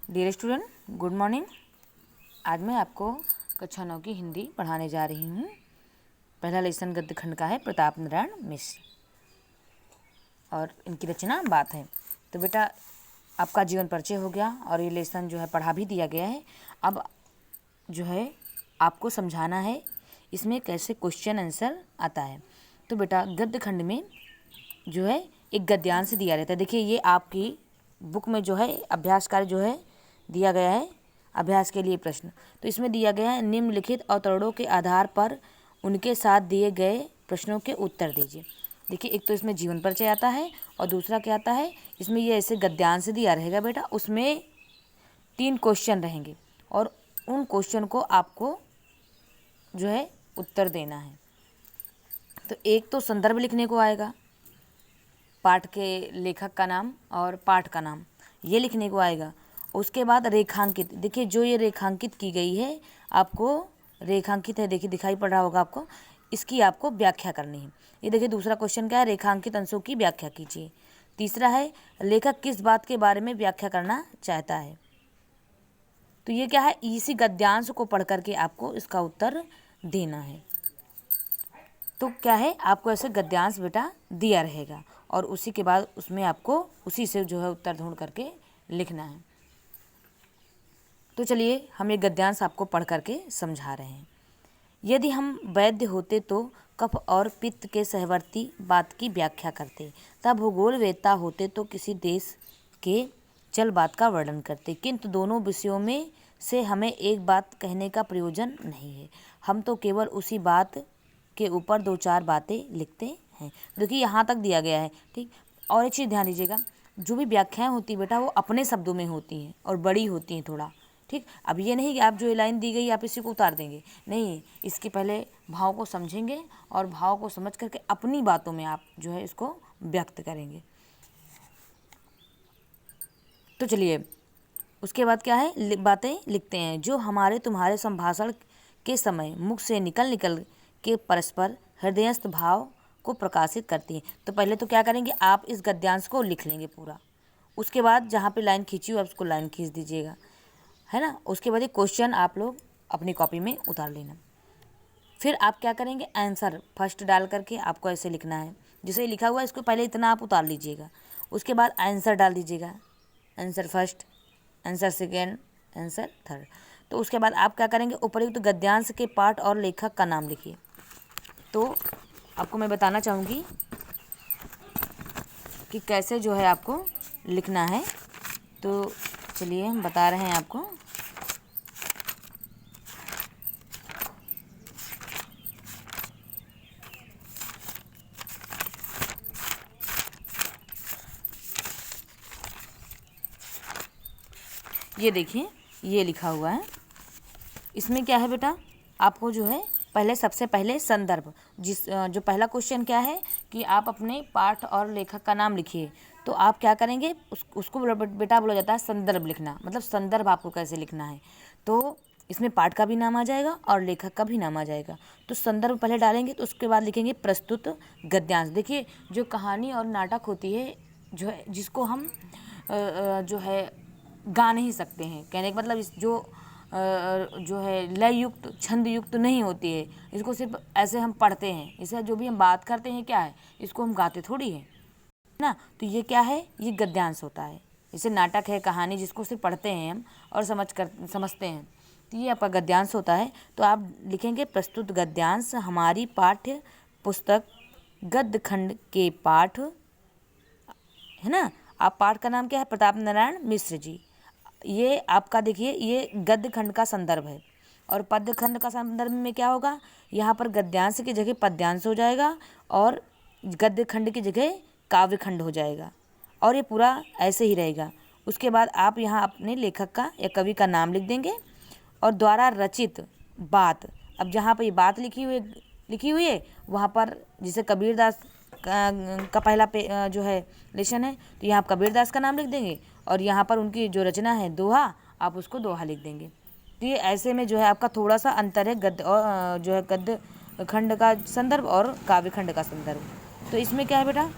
Dear student, good morning. आज मैं आपको कक्षा 9 की हिंदी पढ़ाने जा रही हूँ। पहला लेसन गद्य खंड का है प्रताप नारायण मिश्र और इनकी रचना बात है। तो बेटा आपका जीवन परिचय हो गया और ये लेसन जो है पढ़ा भी दिया गया है। अब जो है आपको समझाना है इसमें कैसे क्वेश्चन आंसर आता है। तो बेटा गद्य खंड में जो है एक गद्यांश दिया रहता है। देखिए ये आपकी बुक में जो है अभ्यास कार्य जो है दिया गया है, अभ्यास के लिए प्रश्न। तो इसमें दिया गया है निम्नलिखित अवतरणों के आधार पर उनके साथ दिए गए प्रश्नों के उत्तर दीजिए। देखिए एक तो इसमें जीवन परिचय आता है और दूसरा क्या आता है, इसमें ये ऐसे गद्यांश दिया रहेगा बेटा, उसमें 3 क्वेश्चन रहेंगे और उन क्वेश्चन को आपको जो है उत्तर देना है। तो एक तो संदर्भ लिखने को आएगा, पाठ के लेखक का नाम और पाठ का नाम ये लिखने को आएगा। उसके बाद रेखांकित, देखिए जो ये रेखांकित की गई है आपको रेखांकित है, देखिए दिखाई पड़ रहा होगा आपको, इसकी आपको व्याख्या करनी है। ये देखिए दूसरा क्वेश्चन क्या है, रेखांकित अंशों की व्याख्या कीजिए। तीसरा है लेखक किस बात के बारे में व्याख्या करना चाहता है। तो ये क्या है, इसी गद्यांश को पढ़ करके आपको इसका उत्तर देना है। तो क्या है, आपको ऐसे गद्यांश बेटा दिया रहेगा और उसी के बाद उसमें आपको उसी से जो है उत्तर ढूंढ करके लिखना है। तो चलिए हम ये गद्यांश आपको पढ़ करके समझा रहे हैं। यदि हम वैद्य होते तो कफ और पित्त के सहवर्ती बात की व्याख्या करते, तब भूगोल वेत्ता होते तो किसी देश के जल बात का वर्णन करते, किंतु दोनों विषयों में से हमें एक बात कहने का प्रयोजन नहीं है। हम तो केवल उसी बात के ऊपर 2-4 बातें लिखते हैं। देखिए यहाँ तक दिया गया है, ठीक। और एक चीज़ ध्यान दीजिएगा, जो भी व्याख्याएं होती है बेटा वो अपने शब्दों में होती हैं और बड़ी होती हैं थोड़ा, ठीक। अब ये नहीं कि आप जो लाइन दी गई आप इसी को उतार देंगे, नहीं, इसके पहले भाव को समझेंगे और भाव को समझ करके अपनी बातों में आप जो है इसको व्यक्त करेंगे। तो चलिए उसके बाद क्या है, बातें लिखते हैं जो हमारे तुम्हारे संभाषण के समय मुख से निकल के परस्पर हृदयस्थ भाव को प्रकाशित करती हैं। तो पहले तो क्या करेंगे, आप इस गद्यांश को लिख लेंगे पूरा, उसके बाद जहाँ पे लाइन खींची हो आप उसको लाइन खींच दीजिएगा, है ना। उसके बाद ये क्वेश्चन आप लोग अपनी कॉपी में उतार लेना। फिर आप क्या करेंगे, आंसर फर्स्ट डाल करके आपको ऐसे लिखना है, जिसे लिखा हुआ है इसको पहले इतना आप उतार लीजिएगा। उसके बाद आंसर डाल दीजिएगा, answer first, answer second, answer third. तो उसके बाद आप क्या करेंगे, उपयुक्त गद्यांश के पाठ और लेखक का नाम लिखिए। तो आपको मैं बताना चाहूँगी कि कैसे जो है आपको लिखना है। तो चलिए हम बता रहे हैं आपको। ये देखिए ये लिखा हुआ है, इसमें क्या है बेटा, आपको जो है पहले सबसे पहले संदर्भ, जो पहला क्वेश्चन क्या है कि आप अपने पाठ और लेखक का नाम लिखिए। तो आप क्या करेंगे, उसको बेटा बोला जाता है संदर्भ लिखना, मतलब संदर्भ आपको कैसे लिखना है। तो इसमें पाठ का भी नाम आ जाएगा और लेखक का भी नाम आ जाएगा। तो संदर्भ पहले डालेंगे, तो उसके बाद लिखेंगे प्रस्तुत गद्यांश। देखिए जो कहानी और नाटक होती है जो है, जिसको हम जो है गा नहीं सकते हैं, कहने का मतलब इस जो है लय युक्त छंद युक्त नहीं होती है, इसको सिर्फ ऐसे हम पढ़ते हैं। इसे जो भी हम बात करते हैं क्या है, इसको हम गाते थोड़ी हैं ना। तो ये क्या है, ये गद्यांश होता है। इसे नाटक है, कहानी जिसको सिर्फ पढ़ते हैं हम और समझते हैं, तो ये आपका गद्यांश होता है। तो आप लिखेंगे प्रस्तुत गद्यांश हमारी पाठ्य पुस्तक गद्य खंड के पाठ, है ना। आप पाठ का नाम क्या है, प्रताप नारायण मिश्र जी। ये आपका देखिए ये गद्य खंड का संदर्भ है और पद्य खंड का संदर्भ में क्या होगा, यहाँ पर गद्यांश की जगह पद्यांश हो जाएगा और गद्य खंड की जगह काव्य खंड हो जाएगा और ये पूरा ऐसे ही रहेगा। उसके बाद आप यहाँ अपने लेखक का या कवि का नाम लिख देंगे और द्वारा रचित बात, अब जहाँ पर ये बात लिखी हुई है वहाँ पर, जैसे कबीरदास का पहला जो है लेसन है, तो यहाँ आप कबीरदास का नाम लिख देंगे और यहाँ पर उनकी जो रचना है दोहा, आप उसको दोहा लिख देंगे। तो ये ऐसे में जो है आपका थोड़ा सा अंतर है गद्य और जो है गद्य खंड का संदर्भ और काव्य खंड का संदर्भ। तो इसमें क्या है बेटा,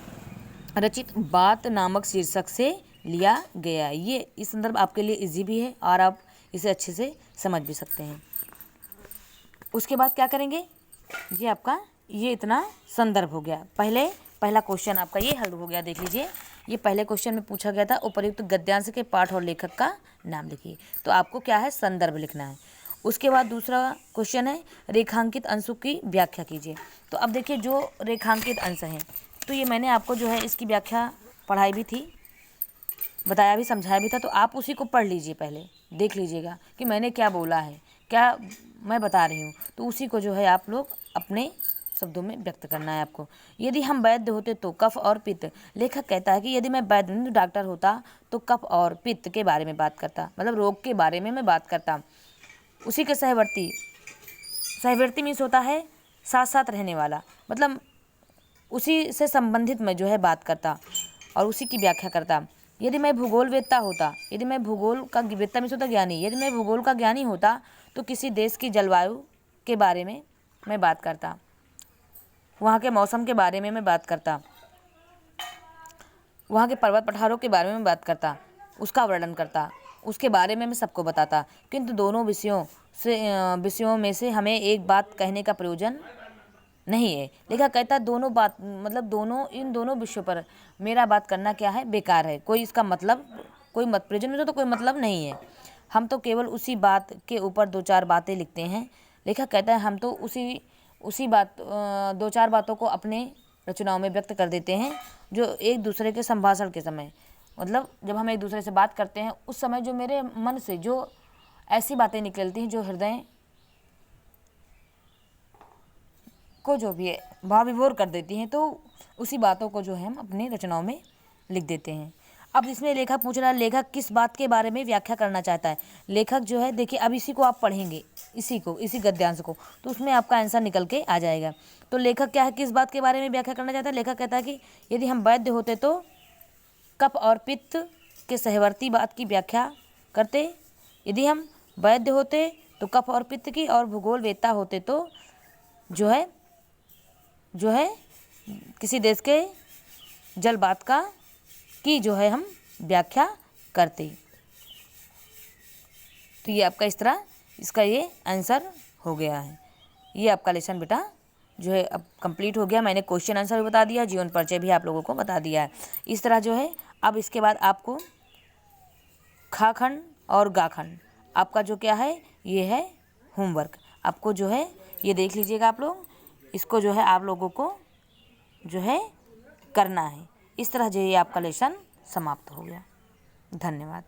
रचित बात नामक शीर्षक से लिया गया। ये इस संदर्भ आपके लिए इजी भी है और आप इसे अच्छे से समझ भी सकते हैं। उसके बाद क्या करेंगे, ये आपका ये इतना संदर्भ हो गया। पहला क्वेश्चन आपका ये हल हो गया। देख लीजिए, ये पहले क्वेश्चन में पूछा गया था उपर्युक्त गद्यांश के पाठ और लेखक का नाम लिखिए। तो आपको क्या है, संदर्भ लिखना है। उसके बाद दूसरा क्वेश्चन है रेखांकित अंशों की व्याख्या कीजिए। तो अब देखिए, जो रेखांकित अंश हैं, तो ये मैंने आपको जो है इसकी व्याख्या पढ़ाई भी थी, बताया भी, समझाया भी था। तो आप उसी को पढ़ लीजिए, पहले देख लीजिएगा कि मैंने क्या बोला है, क्या मैं बता रही हूँ। तो उसी को जो है आप लोग अपने शब्दों में व्यक्त करना है आपको। यदि हम वैद्य होते तो कफ और पित्त। लेखक कहता है कि यदि मैं वैद्य नहीं, डॉक्टर होता तो कफ और पित्त के बारे में बात करता, मतलब रोग के बारे में मैं बात करता। उसी के सहवर्ती मीन्स होता है साथ साथ रहने वाला, मतलब उसी से संबंधित मैं जो है बात करता और उसी की व्याख्या करता। यदि मैं भूगोलवेत्ता होता, यदि मैं भूगोल का वेत्ता मीन्स होता ज्ञानी, यदि मैं भूगोल का ज्ञानी होता तो किसी देश की जलवायु के बारे में मैं बात करता, वहाँ के मौसम के बारे में मैं बात करता, वहाँ के पर्वत पठारों के बारे में बात करता, उसका वर्णन करता, उसके बारे में मैं सबको बताता। किंतु दोनों विषयों में से हमें एक बात कहने का प्रयोजन नहीं है। लेखक कहता है दोनों बात, मतलब इन दोनों विषयों पर मेरा बात करना क्या है, बेकार है। कोई इसका मतलब, कोई मत प्रयोजन में तो कोई मतलब नहीं है। हम तो केवल उसी बात के ऊपर दो चार बातें लिखते हैं। लेखक कहता है हम तो उसी बात दो चार बातों को अपने रचनाओं में व्यक्त कर देते हैं, जो एक दूसरे के संभाषण के समय, मतलब जब हम एक दूसरे से बात करते हैं उस समय जो मेरे मन से जो ऐसी बातें निकलती हैं जो हृदय को जो भी है भाव विभोर कर देती हैं, तो उसी बातों को जो है हम अपनी रचनाओं में लिख देते हैं। अब इसमें लेखक पूछ रहा है लेखक किस बात के बारे में व्याख्या करना चाहता है। लेखक जो है, देखिए अब इसी को आप पढ़ेंगे, इसी गद्यांश को, तो उसमें आपका आंसर निकल के आ जाएगा। तो लेखक क्या है, किस बात के बारे में व्याख्या करना चाहता है। लेखक कहता है कि यदि हम वैद्य होते तो कफ और पित्त के सहवर्ती बात की व्याख्या करते। यदि हम वैद्य होते तो कफ और पित्त की, और भूगोलवेत्ता होते तो जो है किसी देश के जल बात की जो है हम व्याख्या करते। तो ये आपका इस तरह इसका ये आंसर हो गया है। ये आपका लेसन बेटा जो है अब कंप्लीट हो गया। मैंने क्वेश्चन आंसर भी बता दिया, जीवन परिचय भी आप लोगों को बता दिया है। इस तरह जो है अब इसके बाद आपको खा खंड और गा खंड आपका जो क्या है, ये है होमवर्क। आपको जो है ये देख लीजिएगा आप लोग, इसको जो है आप लोगों को जो है करना है। इस तरह जो ये आपका लेसन समाप्त हो गया। धन्यवाद।